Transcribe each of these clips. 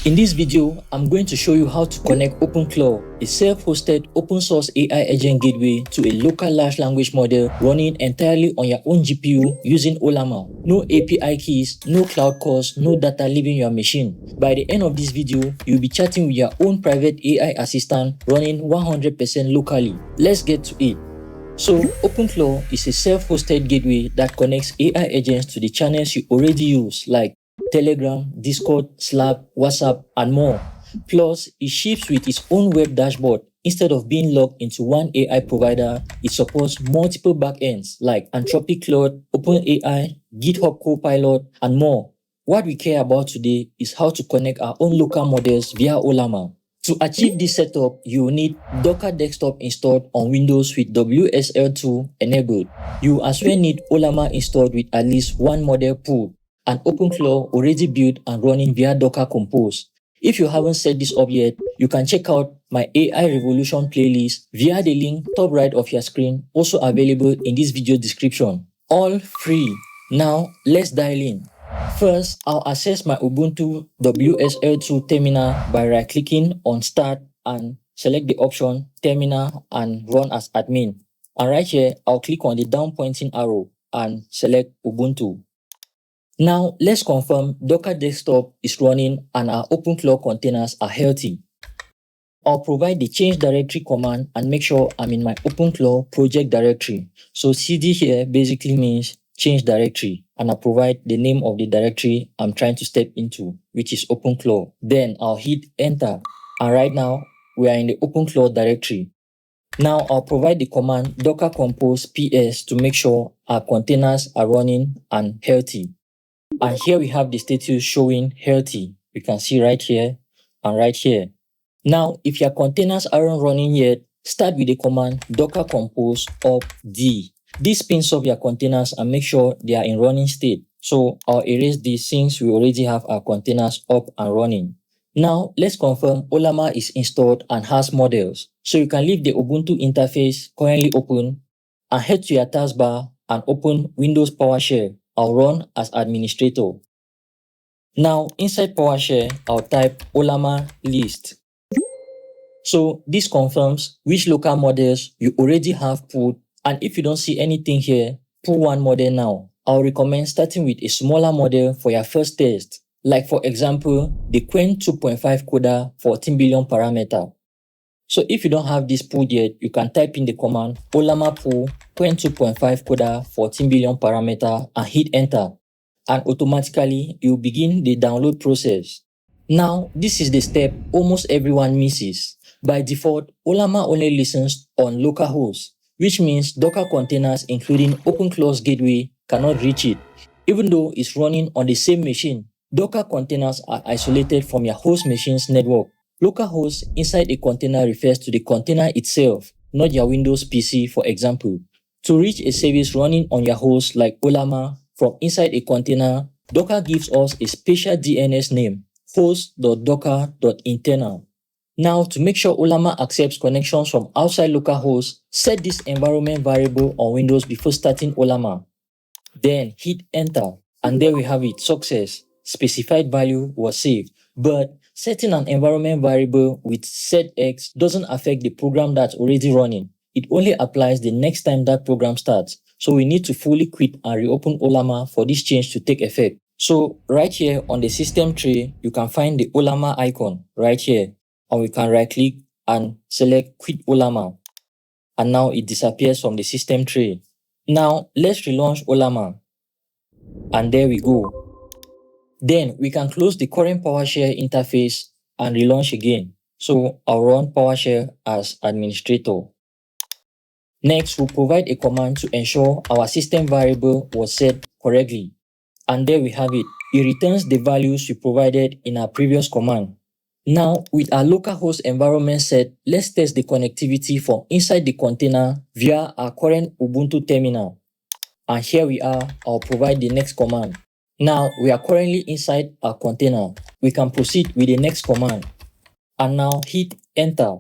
In this video, I'm going to show you how to connect OpenClaw, a self-hosted open source AI agent gateway, to a local large language model running entirely on your own GPU using Ollama. No API keys, no cloud costs, no data leaving your machine. By the end of this video, you'll be chatting with your own private AI assistant running 100% locally. Let's get to it. So, OpenClaw is a self-hosted gateway that connects AI agents to the channels you already use, like Telegram, Discord, Slack, WhatsApp, and more. Plus, it ships with its own web dashboard. Instead of being logged into one AI provider, it supports multiple backends like Anthropic Claude, OpenAI, GitHub Copilot, and more. What we care about today is how to connect our own local models via Ollama. To achieve this setup, you will need Docker Desktop installed on Windows with WSL 2 enabled. You will as well need Ollama installed with at least one model pool, and OpenClaw already built and running via Docker Compose. If you haven't set this up yet, you can check out my AI Revolution playlist via the link top right of your screen, also available in this video description. All free. Now, let's dial in. First, I'll access my Ubuntu WSL2 terminal by right-clicking on Start and select the option Terminal and Run as Admin. And right here, I'll click on the down pointing arrow and select Ubuntu. Now, let's confirm Docker Desktop is running and our OpenClaw containers are healthy. I'll provide the change directory command and make sure I'm in my OpenClaw project directory. So cd here basically means change directory, and I'll provide the name of the directory I'm trying to step into, which is OpenClaw. Then I'll hit enter, and right now we are in the OpenClaw directory. Now I'll provide the command docker compose ps to make sure our containers are running and healthy. And here we have the status showing healthy. You can see right here and right here. Now, if your containers aren't running yet, start with the command docker compose up d. This spins up your containers and make sure they are in running state. So I'll erase this since we already have our containers up and running. Now, let's confirm Ollama is installed and has models. So you can leave the Ubuntu interface currently open and head to your taskbar and open Windows PowerShell. I'll run as administrator. Now, inside PowerShell, I'll type Ollama list. So this confirms which local models you already have pulled, and if you don't see anything here, pull one model now. I'll recommend starting with a smaller model for your first test, like for example, the Qwen2.5-Coder 14 billion parameter. So if you don't have this pulled yet, you can type in the command Ollama pull Qwen2.5-Coder 14 billion parameter and hit enter, and automatically you will begin the download process. Now, this is the step almost everyone misses. By default, Ollama only listens on localhost, which means Docker containers including OpenClaw Gateway cannot reach it. Even though it's running on the same machine, Docker containers are isolated from your host machine's network. Localhost inside a container refers to the container itself, not your Windows PC, for example. To reach a service running on your host like Ollama from inside a container, Docker gives us a special DNS name, host.docker.internal. Now, to make sure Ollama accepts connections from outside localhost, set this environment variable on Windows before starting Ollama. Then hit enter, and there we have it, success. Specified value was saved. But setting an environment variable with setx doesn't affect the program that's already running. It only applies the next time that program starts. So we need to fully quit and reopen Ollama for this change to take effect. So right here on the system tray, you can find the Ollama icon right here. And we can right click and select quit Ollama. And now it disappears from the system tray. Now let's relaunch Ollama. And there we go. Then we can close the current PowerShell interface and relaunch again. So I'll run PowerShell as administrator. Next, we'll provide a command to ensure our system variable was set correctly. And there we have it. It returns the values we provided in our previous command. Now, with our localhost environment set, let's test the connectivity from inside the container via our current Ubuntu terminal. And here we are. I'll provide the next command. Now, we are currently inside our container. We can proceed with the next command. And now hit enter.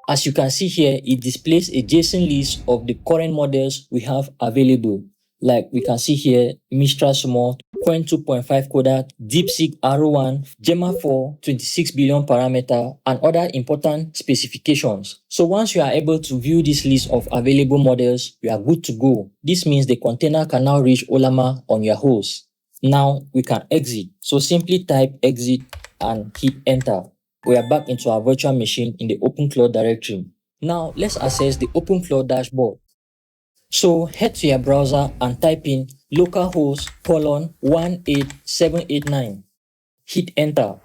As you can see here, it displays a JSON list of the current models we have available. like we can see here, Mistral Small, Qwen2.5-Coder, DeepSeek R1, Gemma 4, 26 billion parameter, and other important specifications. So once you are able to view this list of available models, you are good to go. This means the container can now reach Ollama on your host. Now we can exit. So simply type exit and hit enter. We are back into our virtual machine in the OpenClaw directory. Now let's access the OpenClaw dashboard. So head to your browser and type in localhost:18789. Hit enter.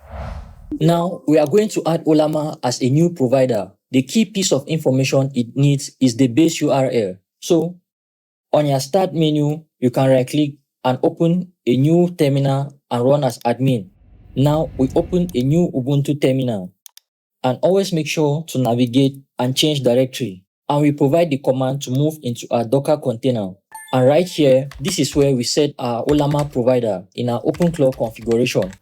Now we are going to add Ollama as a new provider. The key piece of information it needs is the base URL. So on your start menu, you can right click and open a new terminal and run as admin. Now we open a new Ubuntu terminal and always make sure to navigate and change directory. And we provide the command to move into our Docker container. And right here, this is where we set our Ollama provider in our OpenClaw configuration.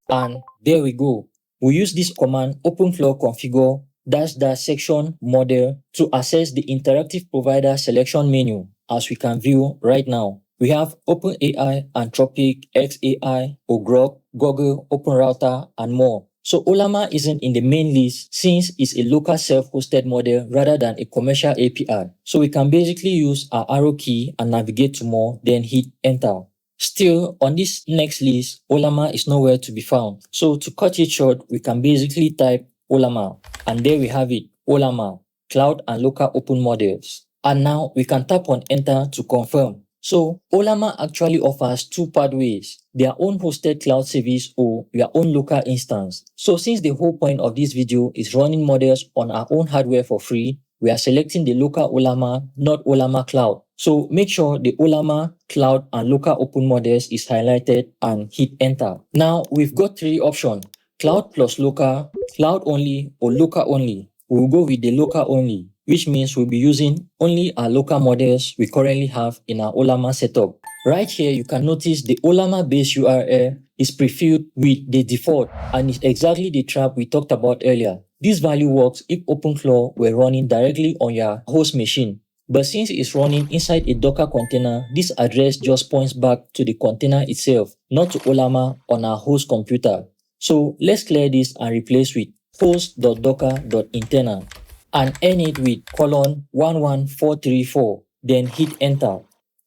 And there we go. We use this command OpenClaw configure -- section model to access the interactive provider selection menu, as we can view right now. We have OpenAI, Anthropic, XAI, Grok, Google, OpenRouter, and more. So Ollama isn't in the main list since it's a local self-hosted model rather than a commercial API. So we can basically use our arrow key and navigate to more, then hit enter. Still, on this next list, Ollama is nowhere to be found. So to cut it short, we can basically type Ollama. And there we have it, Ollama, Cloud and Local Open Models. And now we can tap on enter to confirm. So Ollama actually offers two pathways, their own hosted cloud service or your own local instance. So since the whole point of this video is running models on our own hardware for free, we are selecting the local Ollama, not Ollama Cloud. So make sure the Ollama Cloud and Local Open Models is highlighted and hit enter. Now we've got three options, Cloud plus Local, Cloud only, or Local only. We'll go with the Local only, which means we'll be using only our local models we currently have in our Ollama setup. Right here, you can notice the Ollama base URL is prefilled with the default and is exactly the trap we talked about earlier. This value works if OpenClaw were running directly on your host machine. But since it's running inside a Docker container, this address just points back to the container itself, not to Ollama on our host computer. So let's clear this and replace with host.docker.internal and end it with :11434, then hit enter.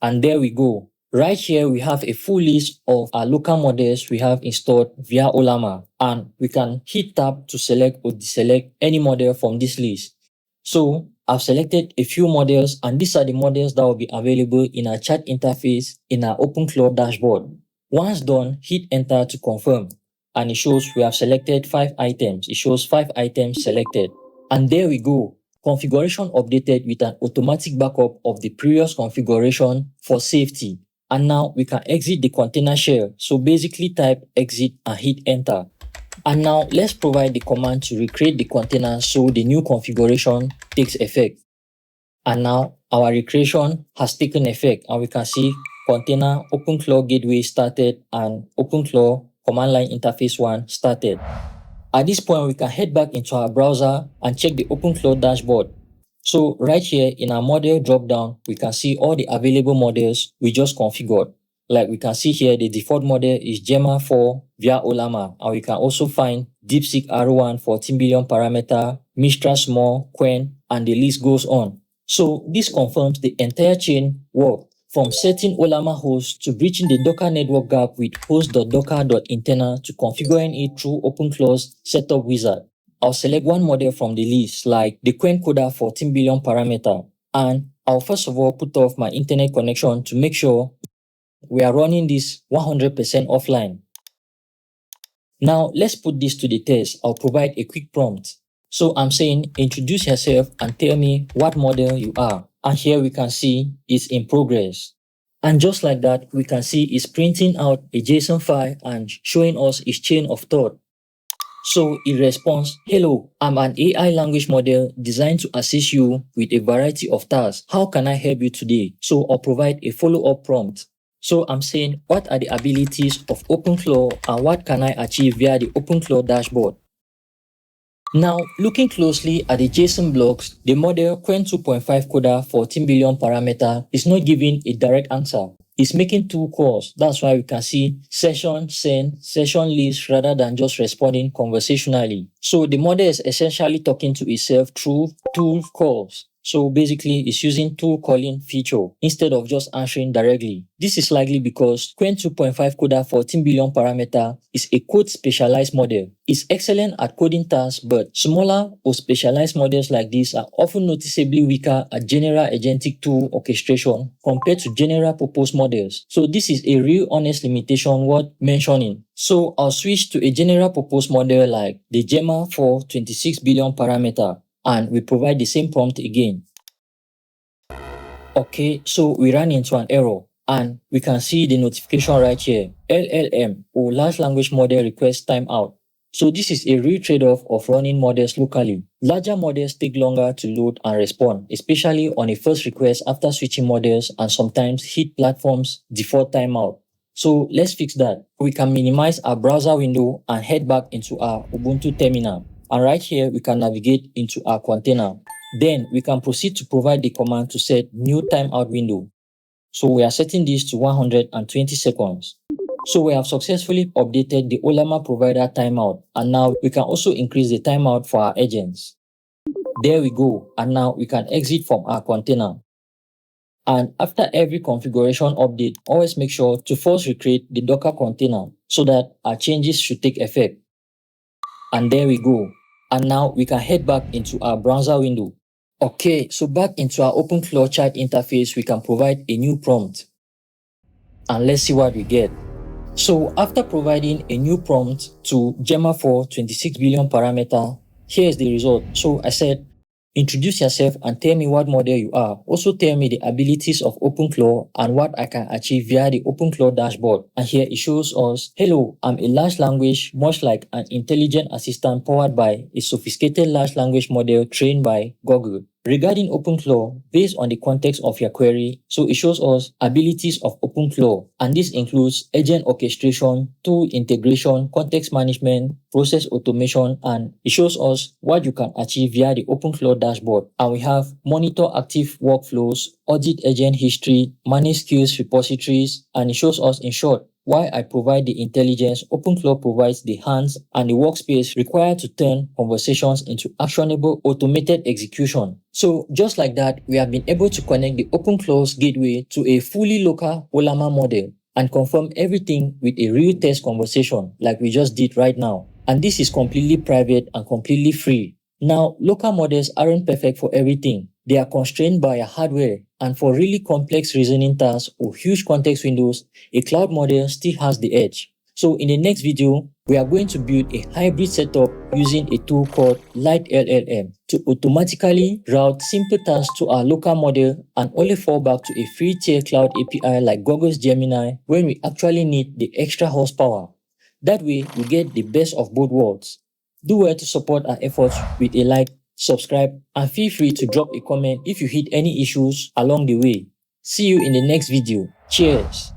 And there we go. Right here, we have a full list of our local models we have installed via Ollama, and we can hit tab to select or deselect any model from this list. So I've selected a few models, and these are the models that will be available in our chat interface in our OpenClaw dashboard. Once done, hit enter to confirm, and it shows we have selected 5 items. It shows 5 items selected. And there we go. Configuration updated with an automatic backup of the previous configuration for safety. And now we can exit the container shell. So basically type exit and hit enter. And now let's provide the command to recreate the container so the new configuration takes effect. And now our recreation has taken effect, and we can see container OpenClaw Gateway started and OpenClaw command line interface 1 started. At this point, we can head back into our browser and check the OpenClaw dashboard. So right here in our model dropdown, we can see all the available models we just configured. Like we can see here, the default model is Gemma 4 via Ollama, and we can also find DeepSeek R1 14 billion parameter, Mistral Small, Qwen, and the list goes on. So this confirms the entire chain worked, from setting Ollama host to breaching the Docker network gap with host.docker.internal to configuring it through OpenClaw's setup wizard. I'll select one model from the list, like the Qwen Coder 14 billion parameter, and I'll first of all put off my internet connection to make sure we are running this 100% offline. Now let's put this to the test. I'll provide a quick prompt. So I'm saying introduce yourself and tell me what model you are. And here we can see it's in progress. And just like that, we can see it's printing out a JSON file and showing us its chain of thought. So it responds, hello, I'm an AI language model designed to assist you with a variety of tasks. How can I help you today? So I'll provide a follow-up prompt. So I'm saying, what are the abilities of OpenClaw and what can I achieve via the OpenClaw dashboard? Now, looking closely at the JSON blocks, the model Qwen2.5-Coder 14 billion parameter is not giving a direct answer. It's making two calls. That's why we can see session send, session list rather than just responding conversationally. So the model is essentially talking to itself through two calls. So basically, it's using tool calling feature instead of just answering directly. This is likely because Qwen2.5-Coder 14 billion parameter is a code specialized model. It's excellent at coding tasks, but smaller or specialized models like this are often noticeably weaker at general agentic tool orchestration compared to general purpose models. So this is a real honest limitation worth mentioning. So I'll switch to a general purpose model like the Gemma for 26 billion parameter, and we provide the same prompt again. Okay, so we ran into an error and we can see the notification right here. LLM or large language model request timeout. So this is a real trade-off of running models locally. Larger models take longer to load and respond, especially on a first request after switching models, and sometimes hit platforms default timeout. So let's fix that. We can minimize our browser window and head back into our Ubuntu terminal. And right here, we can navigate into our container. Then we can proceed to provide the command to set new timeout window. So we are setting this to 120 seconds. So we have successfully updated the Ollama provider timeout, and now we can also increase the timeout for our agents. There we go, and now we can exit from our container. And after every configuration update, always make sure to first recreate the Docker container so that our changes should take effect. And there we go. And now we can head back into our browser window. Okay, so back into our OpenClaw chat interface, we can provide a new prompt. And let's see what we get. So after providing a new prompt to Gemma for 26 billion parameter, here's the result. So I said, introduce yourself and tell me what model you are. Also tell me the abilities of OpenClaw and what I can achieve via the OpenClaw dashboard. And here it shows us, hello, I'm a large language, much like an intelligent assistant powered by a sophisticated large language model trained by Google. Regarding OpenClaw, based on the context of your query, so it shows us abilities of OpenClaw, and this includes agent orchestration, tool integration, context management, process automation, and it shows us what you can achieve via the OpenClaw dashboard. And we have monitor active workflows, audit agent history, manage skills repositories, and it shows us, in short, why I provide the intelligence, OpenClaw provides the hands and the workspace required to turn conversations into actionable automated execution. So just like that, we have been able to connect the OpenClaw Gateway to a fully local Ollama model and confirm everything with a real test conversation like we just did right now. And this is completely private and completely free. Now, local models aren't perfect for everything. They are constrained by your hardware, and for really complex reasoning tasks or huge context windows, a cloud model still has the edge. So in the next video, we are going to build a hybrid setup using a tool called LiteLLM to automatically route simple tasks to our local model and only fall back to a free tier cloud API like Google's Gemini when we actually need the extra horsepower. That way, we get the best of both worlds. Do well to support our efforts with a like, subscribe, and feel free to drop a comment if you hit any issues along the way. See you in the next video. Cheers!